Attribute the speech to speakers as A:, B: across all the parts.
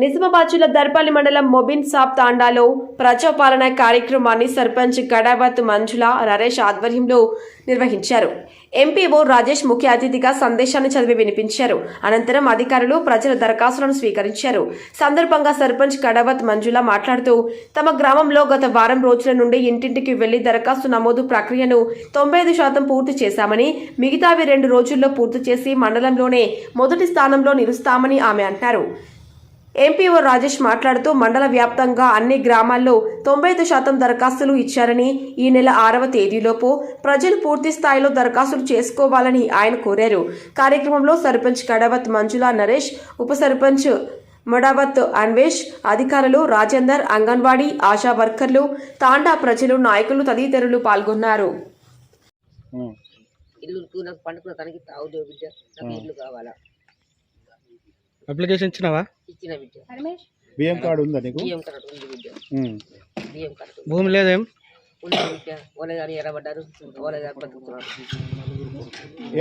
A: నిజామాబాద్ జిల్లా దర్పల్లి మండలం మొబిన్ సాబ్ తాండాలో ప్రజాపాలన కార్యక్రమాన్ని సర్పంచ్ గడావత్ మంజుల నరేష్ ఆధ్వర్యంలో నిర్వహించారు. ఎంపీఓ రాజేష్ ముఖ్య అతిథిగా సందేశాన్ని చదివి వినిపించారు. అనంతరం అధికారులు ప్రజల దరఖాస్తులను స్వీకరించారు. సందర్భంగా సర్పంచ్ గడావత్ మంజుల మాట్లాడుతూ తమ గ్రామంలో గత వారం రోజుల నుండి ఇంటింటికి వెళ్లి దరఖాస్తు నమోదు ప్రక్రియను 95% పూర్తి చేశామని, మిగతావి 2 రోజుల్లో పూర్తి చేసి మండలంలోనే మొదటి స్థానంలో నిలుస్తామని ఆమె అన్నారు. ఎంపీఓ రాజేష్ మాట్లాడుతూ మండల వ్యాప్తంగా అన్ని గ్రామాల్లో 95% దరఖాస్తులు ఇచ్చారని, ఈ నెల 6వ తేదీలోపు ప్రజలు పూర్తి స్థాయిలో దరఖాస్తులు చేసుకోవాలని ఆయన కోరారు. కార్యక్రమంలో సర్పంచ్ గడావత్ మంజుల నరేష్, ఉప సర్పంచ్ మొడావత్ అన్వేష్, అధికారులు రాజేందర్, అంగన్వాడీ ఆశా వర్కర్లు, తాండా ప్రజలు, నాయకులు తదితరులు పాల్గొన్నారు.
B: అప్లికేషన్ ఇచ్చినావా?
C: ఇచ్చిన బిడ్డ.
D: బియ్యం కార్డు ఉందా నీకు?
C: బియ్యం కార్డు ఉంది బిడ్డ. బియ్యం కార్డు
B: భూమి లేదేం?
C: ఉంది బిడ్డ. వాళ్ళ గారు ఎర్రబడ్డారు, వాళ్ళ గారు బతుకుతున్నారు.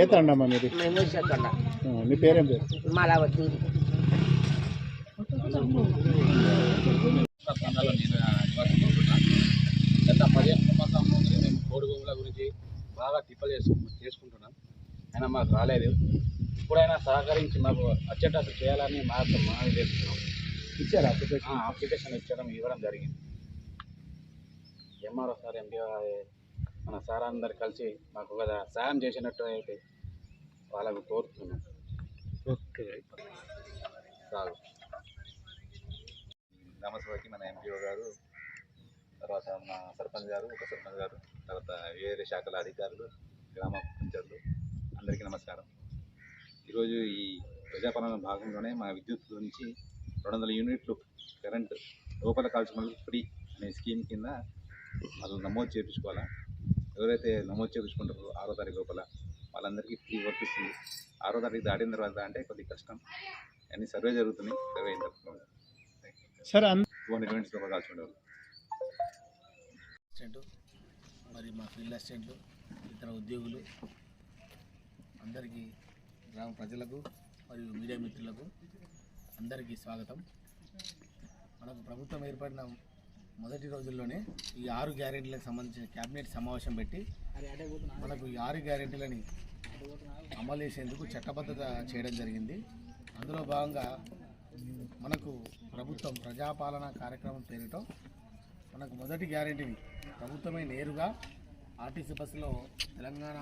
D: ఏ తండమ్మా మీది?
C: మేము వచ్చేద్దాం.
D: మీ పేరేం పేరు?
C: మాలావద్దు.
E: గత 15 సంవత్సరాల నుంచి మేము కోడి భూముల గురించి బాగా టిప్పలు చేసుకుంటున్నాం. అయినా మాకు రాలేదు. ఇప్పుడైనా సహకరించి మాకు వచ్చేటట్టు చేయాలని మాకు మనవి చేస్తున్నాం.
D: ఇచ్చారా
E: అప్లికేషన్ ఇవ్వడం జరిగింది. ఎంఆర్ఓ సార్, ఎంపీ మన సార్ అందరు కలిసి మాకు ఒక సాయం చేసినట్టు అయితే వాళ్ళకు కోరుతున్నాం.
B: ఓకే
E: చాలు.
F: గ్రామసభకి మన ఎంపీఓ గారు, తర్వాత మన సర్పంచ్ గారు, ఉప సర్పంచ్ గారు, తర్వాత వేరే శాఖల అధికారులు, గ్రామ పంచాయతీలు అందరికీ నమస్కారం. ఈరోజు ఈ ప్రజాపాలన భాగంలోనే మా విద్యుత్ నుంచి 200 యూనిట్లు కరెంట్ లోపల కాల్చుకున్న ఫ్రీ అనే స్కీమ్ కింద వాళ్ళు నమోదు చేయించుకోవాలా. ఎవరైతే నమోదు చేయించుకుంటారో 6వ తారీఖు లోపల వాళ్ళందరికీ ఫ్రీ వర్తిస్తుంది. 6వ తారీఖు దాటిన తర్వాత అంటే కొద్దిగా కష్టం. అన్ని సర్వే జరుగుతున్నాయి. సర్వే అయిన తర్వాత
D: సరే
F: 200 యూనిట్స్ లోపల కాల్చుకుంటారు.
G: మరి మా ఫీల్డ్ అసిస్టెంట్లు, ఇతర ఉద్యోగులు అందరికీ, గ్రామ ప్రజలకు మరియు మీడియా మిత్రులకు అందరికీ స్వాగతం. మనకు ప్రభుత్వం ఏర్పడిన మొదటి రోజుల్లోనే ఈ 6 గ్యారెంటీలకు సంబంధించిన క్యాబినెట్ సమావేశం పెట్టి మనకు ఈ 6 గ్యారెంటీలని అమలు చేసేందుకు చట్టబద్ధత చేయడం జరిగింది. అందులో భాగంగా మనకు ప్రభుత్వం ప్రజాపాలన కార్యక్రమం పేరుతో మనకు మొదటి గ్యారెంటీని ప్రభుత్వమే నేరుగా ఆర్టీసీ బస్సులో తెలంగాణ